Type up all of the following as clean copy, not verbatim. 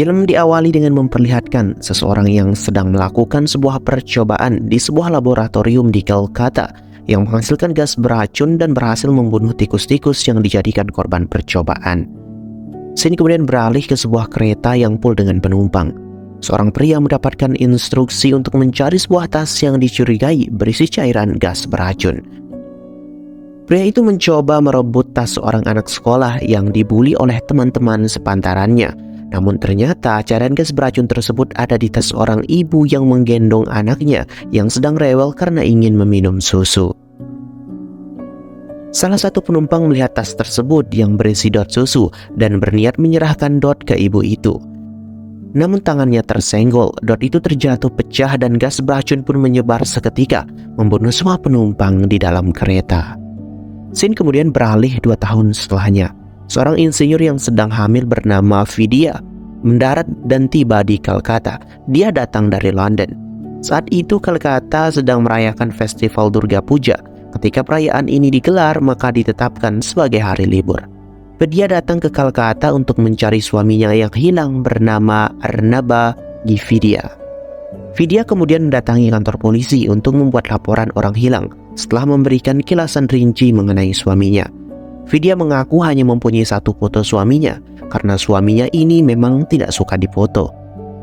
Film diawali dengan memperlihatkan seseorang yang sedang melakukan sebuah percobaan di sebuah laboratorium di Kolkata yang menghasilkan gas beracun dan berhasil membunuh tikus-tikus yang dijadikan korban percobaan. Scene kemudian beralih ke sebuah kereta yang full dengan penumpang. Seorang pria mendapatkan instruksi untuk mencari sebuah tas yang dicurigai berisi cairan gas beracun. Pria itu mencoba merebut tas seorang anak sekolah yang dibuli oleh teman-teman sepantarannya. Namun ternyata cairan gas beracun tersebut ada di tas seorang ibu yang menggendong anaknya yang sedang rewel karena ingin meminum susu. Salah satu penumpang melihat tas tersebut yang berisi dot susu dan berniat menyerahkan dot ke ibu itu. Namun tangannya tersenggol, dot itu terjatuh pecah dan gas beracun pun menyebar seketika, membunuh semua penumpang di dalam kereta. Scene kemudian beralih 2 tahun setelahnya. Seorang insinyur yang sedang hamil bernama Vidya mendarat dan tiba di Kolkata. Dia datang dari London. Saat itu Kolkata sedang merayakan festival Durga Puja. Ketika perayaan ini digelar, maka ditetapkan sebagai hari libur. Vidya datang ke Kolkata untuk mencari suaminya yang hilang bernama Arnaba Gividia. Vidya kemudian mendatangi kantor polisi untuk membuat laporan orang hilang setelah memberikan kilasan rinci mengenai suaminya. Vidya mengaku hanya mempunyai satu foto suaminya karena suaminya ini memang tidak suka difoto.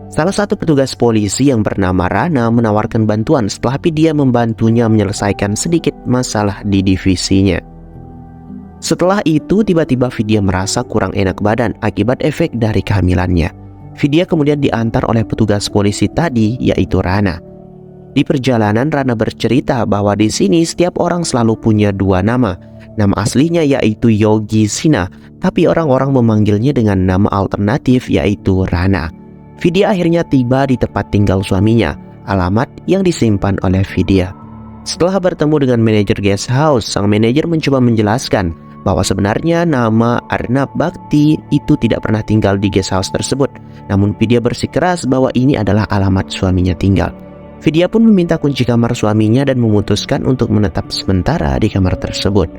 Salah satu petugas polisi yang bernama Rana menawarkan bantuan setelah Vidya membantunya menyelesaikan sedikit masalah di divisinya. Setelah itu tiba-tiba Vidya merasa kurang enak badan akibat efek dari kehamilannya. Vidya kemudian diantar oleh petugas polisi tadi, yaitu Rana. Di perjalanan Rana bercerita bahwa di sini setiap orang selalu punya 2 nama. Nama aslinya yaitu Yogi Sina, tapi orang-orang memanggilnya dengan nama alternatif yaitu Rana. Vidya akhirnya tiba di tempat tinggal suaminya, alamat yang disimpan oleh Vidya. Setelah bertemu dengan manajer guest house, sang manajer mencoba menjelaskan bahwa sebenarnya nama Arnab Bhakti itu tidak pernah tinggal di guest house tersebut. Namun Vidya bersikeras bahwa ini adalah alamat suaminya tinggal. Vidya pun meminta kunci kamar suaminya dan memutuskan untuk menetap sementara di kamar tersebut.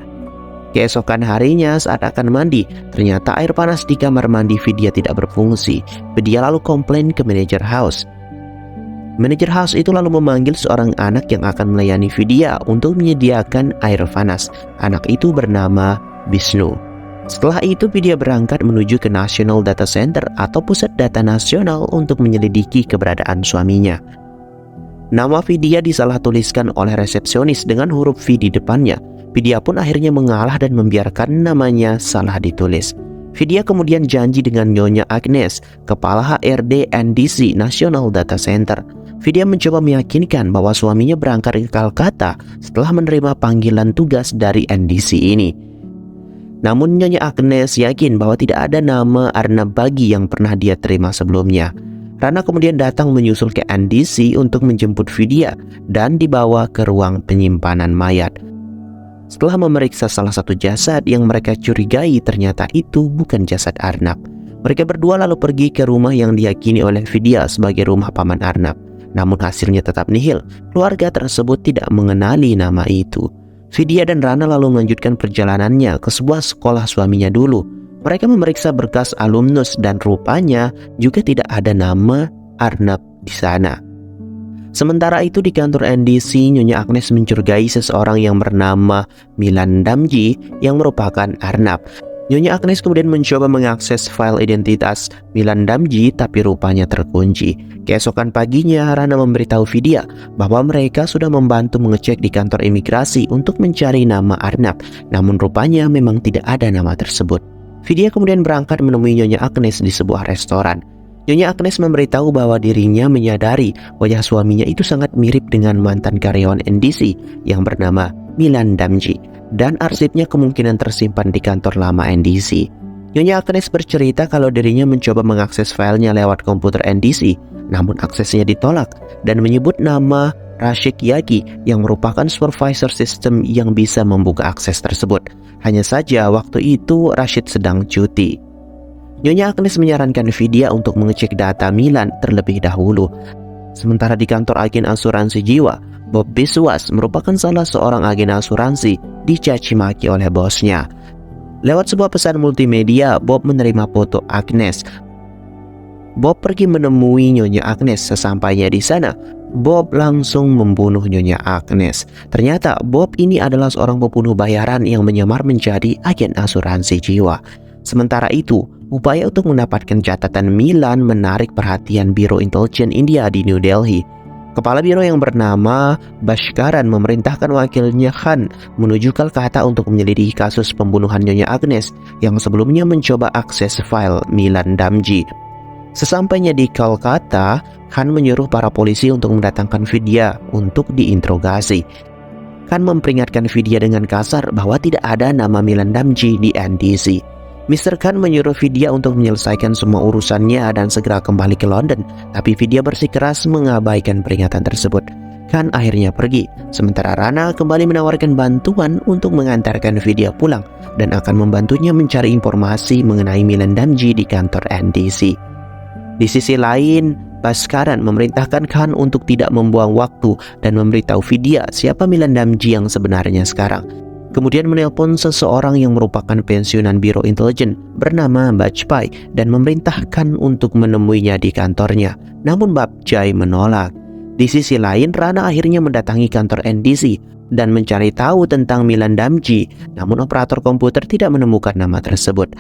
Keesokan harinya saat akan mandi, ternyata air panas di kamar mandi Vidya tidak berfungsi. Vidya lalu komplain ke manajer house. Manajer house itu lalu memanggil seorang anak yang akan melayani Vidya untuk menyediakan air panas. Anak itu bernama Vishnu. Setelah itu Vidya berangkat menuju ke National Data Center atau pusat data nasional untuk menyelidiki keberadaan suaminya. Nama Vidya disalah tuliskan oleh resepsionis dengan huruf V di depannya. Vidya pun akhirnya mengalah dan membiarkan namanya salah ditulis. Vidya kemudian janji dengan Nyonya Agnes, kepala HRD NDC National Data Center. Vidya mencoba meyakinkan bahwa suaminya berangkat ke Kolkata setelah menerima panggilan tugas dari NDC ini. Namun Nyonya Agnes yakin bahwa tidak ada nama Arnab Bagi yang pernah dia terima sebelumnya. Rana kemudian datang menyusul ke NDC untuk menjemput Vidya dan dibawa ke ruang penyimpanan mayat. Setelah memeriksa salah satu jasad yang mereka curigai, ternyata itu bukan jasad Arnab. Mereka berdua lalu pergi ke rumah yang diyakini oleh Vidya sebagai rumah paman Arnab. Namun hasilnya tetap nihil. Keluarga tersebut tidak mengenali nama itu. Vidya dan Rana lalu melanjutkan perjalanannya ke sebuah sekolah suaminya dulu. Mereka memeriksa berkas alumnus dan rupanya juga tidak ada nama Arnab di sana. Sementara itu di kantor NDC, Nyonya Agnes mencurigai seseorang yang bernama Milan Damji yang merupakan Arnab. Nyonya Agnes kemudian mencoba mengakses file identitas Milan Damji tapi rupanya terkunci. Keesokan paginya Rana memberitahu Vidya bahwa mereka sudah membantu mengecek di kantor imigrasi untuk mencari nama Arnab. Namun rupanya memang tidak ada nama tersebut. Vidya kemudian berangkat menemui Nyonya Agnes di sebuah restoran. Nyonya Agnes memberitahu bahwa dirinya menyadari wajah suaminya itu sangat mirip dengan mantan karyawan NDC yang bernama Milan Damji dan arsipnya kemungkinan tersimpan di kantor lama NDC. Nyonya Agnes bercerita kalau dirinya mencoba mengakses filenya lewat komputer NDC, namun aksesnya ditolak dan menyebut nama Rashid Yagi yang merupakan supervisor sistem yang bisa membuka akses tersebut. Hanya saja waktu itu Rashid sedang cuti. Nyonya Agnes menyarankan Vidya untuk mengecek data Milan terlebih dahulu. Sementara di kantor agen asuransi jiwa, Bob Biswas merupakan salah seorang agen asuransi dicaci maki oleh bosnya. Lewat sebuah pesan multimedia, Bob menerima foto Agnes. Bob pergi menemui Nyonya Agnes. Sesampainya di sana, Bob langsung membunuh Nyonya Agnes. Ternyata Bob ini adalah seorang pembunuh bayaran yang menyamar menjadi agen asuransi jiwa. Sementara itu, upaya untuk mendapatkan catatan Milan menarik perhatian Biro Intelijen India di New Delhi. Kepala biro yang bernama Bhaskaran memerintahkan wakilnya Khan menuju Kolkata untuk menyelidiki kasus pembunuhan Nyonya Agnes yang sebelumnya mencoba akses file Milan Damji. Sesampainya di Kolkata, Khan menyuruh para polisi untuk mendatangkan Vidya untuk diinterogasi. Khan memperingatkan Vidya dengan kasar bahwa tidak ada nama Milan Damji di NDC. Mr. Khan menyuruh Vidya untuk menyelesaikan semua urusannya dan segera kembali ke London, tapi Vidya bersikeras mengabaikan peringatan tersebut. Khan akhirnya pergi, sementara Rana kembali menawarkan bantuan untuk mengantarkan Vidya pulang dan akan membantunya mencari informasi mengenai Milan Damji di kantor NDC. Di sisi lain, Bhaskaran memerintahkan Khan untuk tidak membuang waktu dan memberitahu Vidya siapa Milan Damji yang sebenarnya sekarang. Kemudian menelpon seseorang yang merupakan pensiunan Biro Intelijen bernama Bajpai dan memerintahkan untuk menemuinya di kantornya. Namun Bajpai menolak. Di sisi lain, Rana akhirnya mendatangi kantor NDC dan mencari tahu tentang Milan Damji. Namun operator komputer tidak menemukan nama tersebut.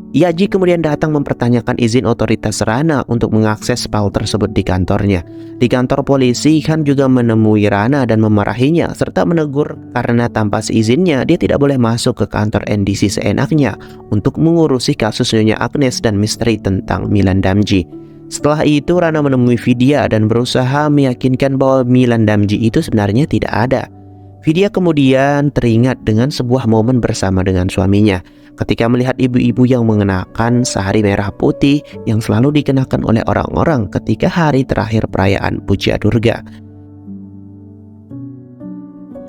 Yaji kemudian datang mempertanyakan izin otoritas Rana untuk mengakses file tersebut di kantornya. Di kantor polisi, Khan juga menemui Rana dan memarahinya serta menegur karena tanpa seizinnya dia tidak boleh masuk ke kantor NDC seenaknya untuk mengurusi kasus Nyonya Agnes dan misteri tentang Milan Damji. Setelah itu Rana menemui Vidya dan berusaha meyakinkan bahwa Milan Damji itu sebenarnya tidak ada. Vidya kemudian teringat dengan sebuah momen bersama dengan suaminya ketika melihat ibu-ibu yang mengenakan sari merah putih yang selalu dikenakan oleh orang-orang ketika hari terakhir perayaan Puja Durga.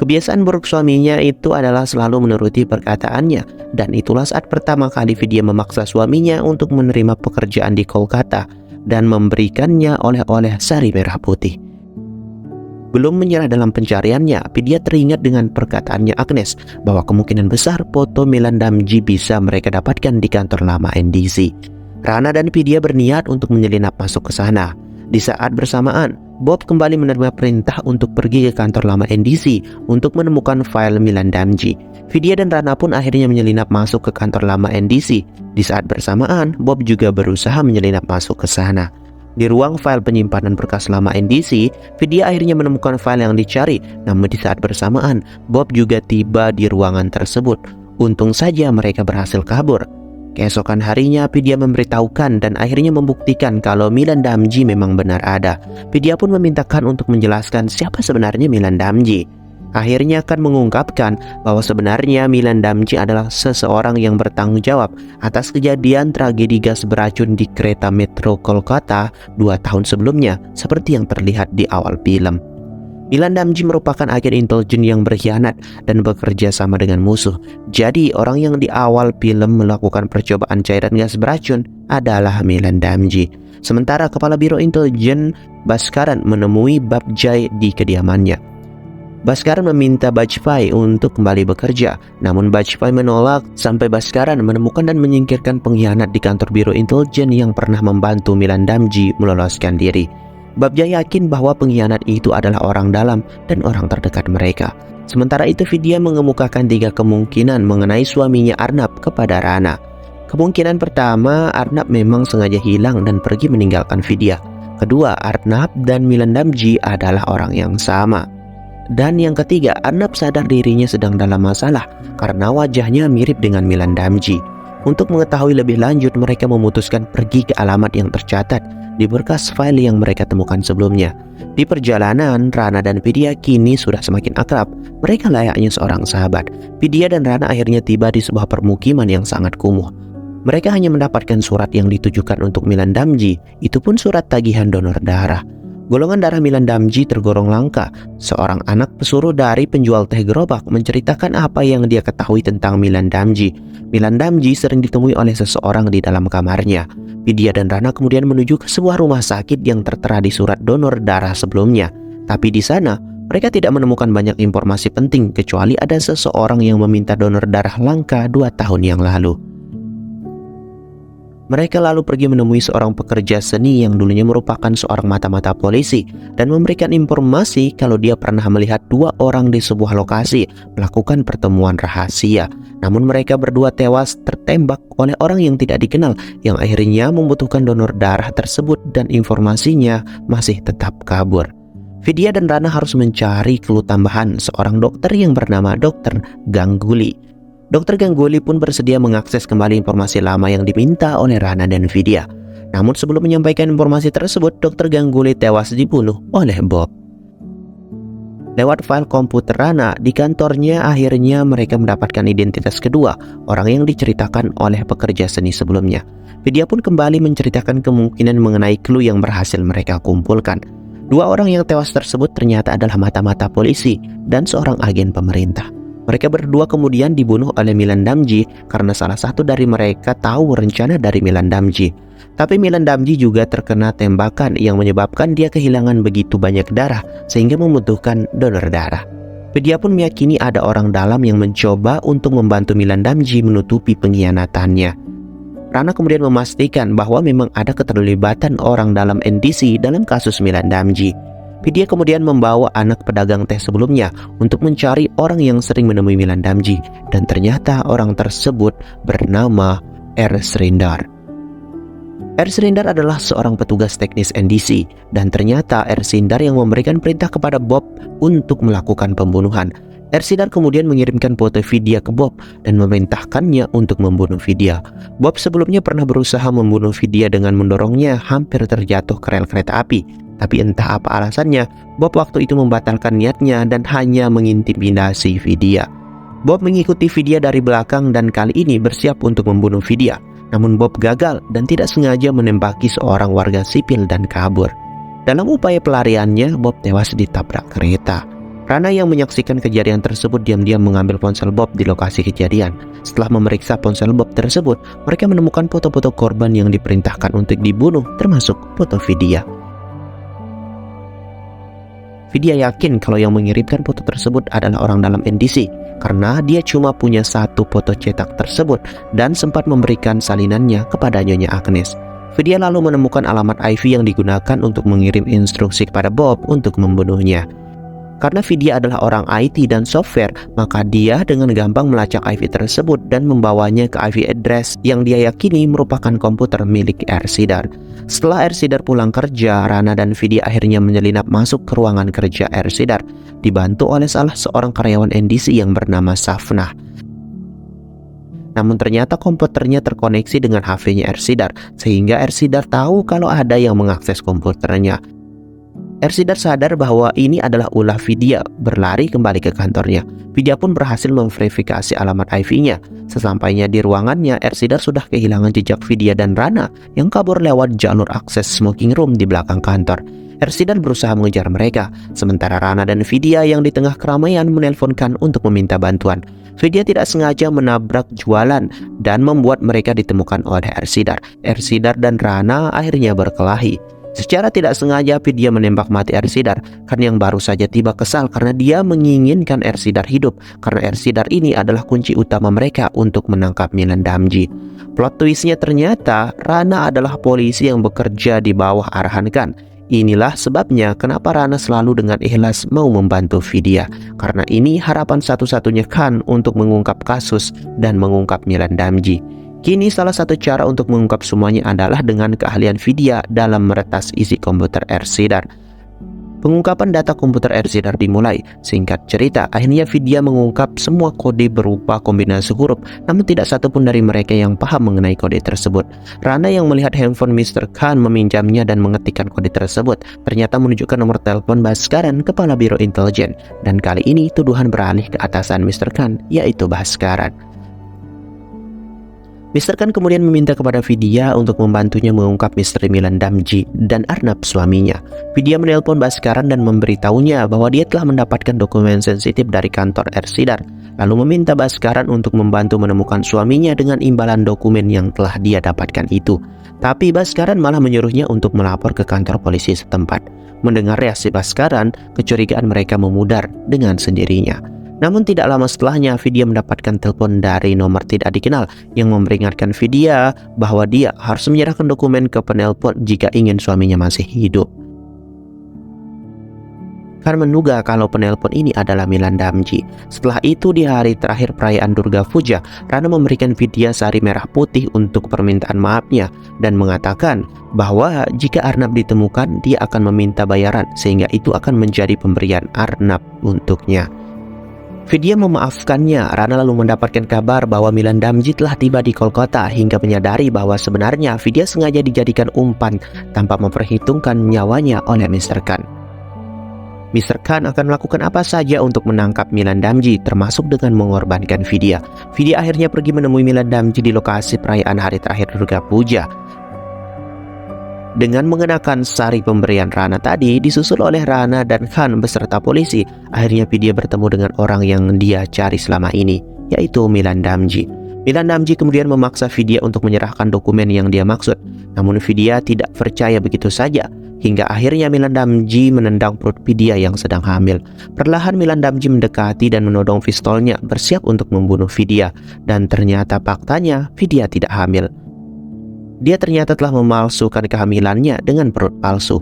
Kebiasaan buruk suaminya itu adalah selalu menuruti perkataannya, dan itulah saat pertama kali Vidya memaksa suaminya untuk menerima pekerjaan di Kolkata dan memberikannya oleh-oleh sari merah putih. Belum menyerah dalam pencariannya, Vidya teringat dengan perkataannya Agnes bahwa kemungkinan besar foto Milan Damji bisa mereka dapatkan di kantor lama NDC. Rana dan Vidya berniat untuk menyelinap masuk ke sana. Di saat bersamaan, Bob kembali menerima perintah untuk pergi ke kantor lama NDC untuk menemukan file Milan Damji. Vidya dan Rana pun akhirnya menyelinap masuk ke kantor lama NDC. Di saat bersamaan, Bob juga berusaha menyelinap masuk ke sana. Di ruang file penyimpanan berkas lama NDC, Vidya akhirnya menemukan file yang dicari. Namun di saat bersamaan, Bob juga tiba di ruangan tersebut. Untung saja mereka berhasil kabur. Keesokan harinya, Vidya memberitahukan dan akhirnya membuktikan kalau Milan Damji memang benar ada. Vidya pun memintakan untuk menjelaskan siapa sebenarnya Milan Damji. Akhirnya akan mengungkapkan bahwa sebenarnya Milan Damji adalah seseorang yang bertanggung jawab atas kejadian tragedi gas beracun di kereta metro Kolkata 2 tahun sebelumnya, seperti yang terlihat di awal film. Milan Damji merupakan agen intelijen yang berkhianat dan bekerja sama dengan musuh. Jadi orang yang di awal film melakukan percobaan cairan gas beracun adalah Milan Damji. Sementara Kepala Biro Intelijen Bhaskaran menemui Bajpai di kediamannya. Bhaskaran meminta Bajpai untuk kembali bekerja, namun Bajpai menolak sampai Bhaskaran menemukan dan menyingkirkan pengkhianat di kantor Biro Intelijen yang pernah membantu Milan Damji meloloskan diri. Bajpai yakin bahwa pengkhianat itu adalah orang dalam dan orang terdekat mereka. Sementara itu Vidya mengemukakan 3 kemungkinan mengenai suaminya Arnab kepada Rana. Kemungkinan pertama, Arnab memang sengaja hilang dan pergi meninggalkan Vidya. Kedua, Arnab dan Milan Damji adalah orang yang sama. Dan yang ketiga, Arnab sadar dirinya sedang dalam masalah karena wajahnya mirip dengan Milan Damji. Untuk mengetahui lebih lanjut, mereka memutuskan pergi ke alamat yang tercatat di berkas file yang mereka temukan sebelumnya. Di perjalanan, Rana dan Vidya kini sudah semakin akrab. Mereka layaknya seorang sahabat. Vidya dan Rana akhirnya tiba di sebuah permukiman yang sangat kumuh. Mereka hanya mendapatkan surat yang ditujukan untuk Milan Damji, itu pun surat tagihan donor darah. Golongan darah Milan Damji tergolong langka. Seorang anak pesuruh dari penjual teh gerobak menceritakan apa yang dia ketahui tentang Milan Damji. Milan Damji sering ditemui oleh seseorang di dalam kamarnya. Vidya dan Rana kemudian menuju ke sebuah rumah sakit yang tertera di surat donor darah sebelumnya. Tapi di sana, mereka tidak menemukan banyak informasi penting kecuali ada seseorang yang meminta donor darah langka 2 tahun yang lalu. Mereka lalu pergi menemui seorang pekerja seni yang dulunya merupakan seorang mata-mata polisi dan memberikan informasi kalau dia pernah melihat dua orang di sebuah lokasi melakukan pertemuan rahasia. Namun mereka berdua tewas tertembak oleh orang yang tidak dikenal yang akhirnya membutuhkan donor darah tersebut dan informasinya masih tetap kabur. Vidya dan Rana harus mencari clue tambahan seorang dokter yang bernama Dr. Ganguly. Dr. Ganguly pun bersedia mengakses kembali informasi lama yang diminta oleh Rana dan Vidya. Namun sebelum menyampaikan informasi tersebut, Dr. Ganguly tewas dibunuh oleh Bob. Lewat file komputer Rana di kantornya, akhirnya mereka mendapatkan identitas kedua orang yang diceritakan oleh pekerja seni sebelumnya. Vidya pun kembali menceritakan kemungkinan mengenai clue yang berhasil mereka kumpulkan. Dua orang yang tewas tersebut ternyata adalah mata-mata polisi dan seorang agen pemerintah. Mereka berdua kemudian dibunuh oleh Milan Damji karena salah satu dari mereka tahu rencana dari Milan Damji. Tapi Milan Damji juga terkena tembakan yang menyebabkan dia kehilangan begitu banyak darah sehingga membutuhkan donor darah. Vidya pun meyakini ada orang dalam yang mencoba untuk membantu Milan Damji menutupi pengkhianatannya. Rana kemudian memastikan bahwa memang ada keterlibatan orang dalam NDC dalam kasus Milan Damji. Vidya kemudian membawa anak pedagang teh sebelumnya untuk mencari orang yang sering menemui Milan Damji, dan ternyata orang tersebut bernama R. Srindar. R. Srindar adalah seorang petugas teknis NDC, dan ternyata R. Srindar yang memberikan perintah kepada Bob untuk melakukan pembunuhan. R. Srindar kemudian mengirimkan foto Vidya ke Bob dan memerintahkannya untuk membunuh Vidya. Bob sebelumnya pernah berusaha membunuh Vidya dengan mendorongnya hampir terjatuh ke rel kereta api. Tapi entah apa alasannya, Bob waktu itu membatalkan niatnya dan hanya mengintimidasi Vidya. Bob mengikuti Vidya dari belakang dan kali ini bersiap untuk membunuh Vidya. Namun Bob gagal dan tidak sengaja menembaki seorang warga sipil dan kabur. Dalam upaya pelariannya, Bob tewas ditabrak kereta. Rana yang menyaksikan kejadian tersebut diam-diam mengambil ponsel Bob di lokasi kejadian. Setelah memeriksa ponsel Bob tersebut, mereka menemukan foto-foto korban yang diperintahkan untuk dibunuh, termasuk foto Vidya. Vidya yakin kalau yang mengirimkan foto tersebut adalah orang dalam NDC karena dia cuma punya satu foto cetak tersebut dan sempat memberikan salinannya kepada Nyonya Agnes. Vidya lalu menemukan alamat Ivy yang digunakan untuk mengirim instruksi kepada Bob untuk membunuhnya. Karena Vidya adalah orang IT dan software, maka dia dengan gampang melacak Ivy tersebut dan membawanya ke Ivy address yang dia yakini merupakan komputer milik R. Srindar. Setelah R. Srindar pulang kerja, Rana dan Vidya akhirnya menyelinap masuk ke ruangan kerja R. Srindar, dibantu oleh salah seorang karyawan NDC yang bernama Safna. Namun ternyata komputernya terkoneksi dengan HP-nya R. Srindar, sehingga R. Srindar tahu kalau ada yang mengakses komputernya. R. Srindar sadar bahwa ini adalah ulah Vidya, berlari kembali ke kantornya. Vidya pun berhasil memverifikasi alamat Ivy-nya. Sesampainya di ruangannya, R. Srindar sudah kehilangan jejak Vidya dan Rana yang kabur lewat jalur akses smoking room di belakang kantor. R. Srindar berusaha mengejar mereka, sementara Rana dan Vidya yang di tengah keramaian menelponkan untuk meminta bantuan. Vidya tidak sengaja menabrak jualan dan membuat mereka ditemukan oleh R. Srindar. R. Srindar dan Rana akhirnya berkelahi. Secara tidak sengaja Vidya menembak mati R. Srindar karena yang baru saja tiba kesal karena dia menginginkan R. Srindar hidup karena R. Srindar ini adalah kunci utama mereka untuk menangkap Milan Damji. Plot twistnya ternyata Rana adalah polisi yang bekerja di bawah arahan Khan. Inilah sebabnya kenapa Rana selalu dengan ikhlas mau membantu Vidya, karena ini harapan satu-satunya Khan untuk mengungkap kasus dan mengungkap Milan Damji. Kini salah satu cara untuk mengungkap semuanya adalah dengan keahlian Vidya dalam meretas isi komputer R. Srindar. Pengungkapan data komputer R. Srindar dimulai. Singkat cerita, akhirnya Vidya mengungkap semua kode berupa kombinasi huruf, namun tidak satu pun dari mereka yang paham mengenai kode tersebut. Rana yang melihat handphone Mr. Khan meminjamnya dan mengetikkan kode tersebut, ternyata menunjukkan nomor telepon Bhaskaran, kepala Biro Intelijen. Dan kali ini tuduhan beralih ke atasan Mr. Khan, yaitu Bhaskaran. Mr. Khan kemudian meminta kepada Vidya untuk membantunya mengungkap misteri Milan Damji dan Arnab suaminya. Vidya menelpon Bhaskaran dan memberitahunya bahwa dia telah mendapatkan dokumen sensitif dari kantor R. Srindar, lalu meminta Bhaskaran untuk membantu menemukan suaminya dengan imbalan dokumen yang telah dia dapatkan itu. Tapi Bhaskaran malah menyuruhnya untuk melapor ke kantor polisi setempat. Mendengar reaksi Bhaskaran, kecurigaan mereka memudar dengan sendirinya. Namun tidak lama setelahnya, Vidya mendapatkan telepon dari nomor tidak dikenal yang memperingatkan Vidya bahwa dia harus menyerahkan dokumen ke penelpon jika ingin suaminya masih hidup. Khan menduga kalau penelpon ini adalah Milan Damji. Setelah itu, di hari terakhir perayaan Durga Puja, Rana memberikan Vidya sari merah putih untuk permintaan maafnya dan mengatakan bahwa jika Arnab ditemukan, dia akan meminta bayaran sehingga itu akan menjadi pemberian Arnab untuknya. Vidya memaafkannya. Rana lalu mendapatkan kabar bahwa Milan Damji telah tiba di Kolkata hingga menyadari bahwa sebenarnya Vidya sengaja dijadikan umpan tanpa memperhitungkan nyawanya oleh Mr. Khan. Mr. Khan akan melakukan apa saja untuk menangkap Milan Damji, termasuk dengan mengorbankan Vidya. Vidya akhirnya pergi menemui Milan Damji di lokasi perayaan hari terakhir Durga Puja. Dengan mengenakan sari pemberian Rana tadi, disusul oleh Rana dan Khan beserta polisi, akhirnya Vidya bertemu dengan orang yang dia cari selama ini, yaitu Milan Damji. Milan Damji kemudian memaksa Vidya untuk menyerahkan dokumen yang dia maksud. Namun Vidya tidak percaya begitu saja. Hingga akhirnya Milan Damji menendang perut Vidya yang sedang hamil. Perlahan Milan Damji mendekati dan menodong pistolnya bersiap untuk membunuh Vidya. Dan ternyata faktanya Vidya tidak hamil. Dia ternyata telah memalsukan kehamilannya dengan perut palsu.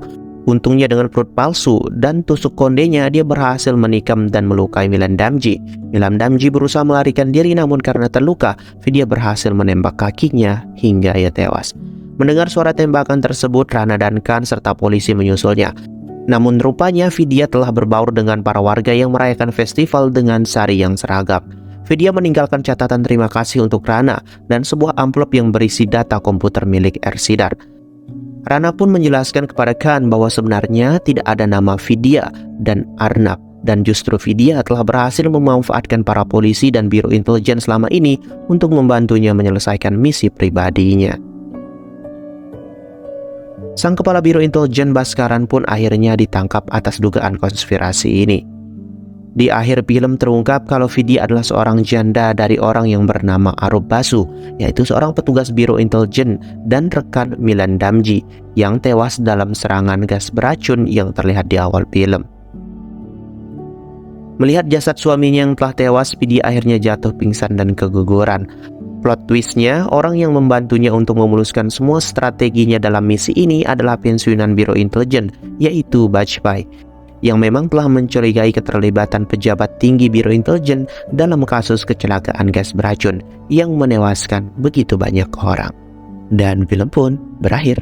Untungnya dengan perut palsu dan tusuk kondenya, dia berhasil menikam dan melukai Milan Damji. Milan Damji berusaha melarikan diri, namun karena terluka, Vidya berhasil menembak kakinya hingga ia tewas. Mendengar suara tembakan tersebut, Rana dan Khan serta polisi menyusulnya. Namun rupanya Vidya telah berbaur dengan para warga yang merayakan festival dengan sari yang seragam. Vidya meninggalkan catatan terima kasih untuk Rana dan sebuah amplop yang berisi data komputer milik Ersidar. Rana pun menjelaskan kepada Khan bahwa sebenarnya tidak ada nama Vidya dan Arnab, dan justru Vidya telah berhasil memanfaatkan para polisi dan biro intelijen selama ini untuk membantunya menyelesaikan misi pribadinya. Sang kepala biro intelijen Bhaskaran pun akhirnya ditangkap atas dugaan konspirasi ini. Di akhir film terungkap kalau Vidya adalah seorang janda dari orang yang bernama Arup Basu, yaitu seorang petugas biro intelijen dan rekan Milan Damji yang tewas dalam serangan gas beracun yang terlihat di awal film. Melihat jasad suaminya yang telah tewas, Vidya akhirnya jatuh pingsan dan keguguran. Plot twistnya, orang yang membantunya untuk memuluskan semua strateginya dalam misi ini adalah pensiunan biro intelijen, yaitu Bajpai, yang memang telah mencurigai keterlibatan pejabat tinggi biro intelijen dalam kasus kecelakaan gas beracun yang menewaskan begitu banyak orang. Dan film pun berakhir.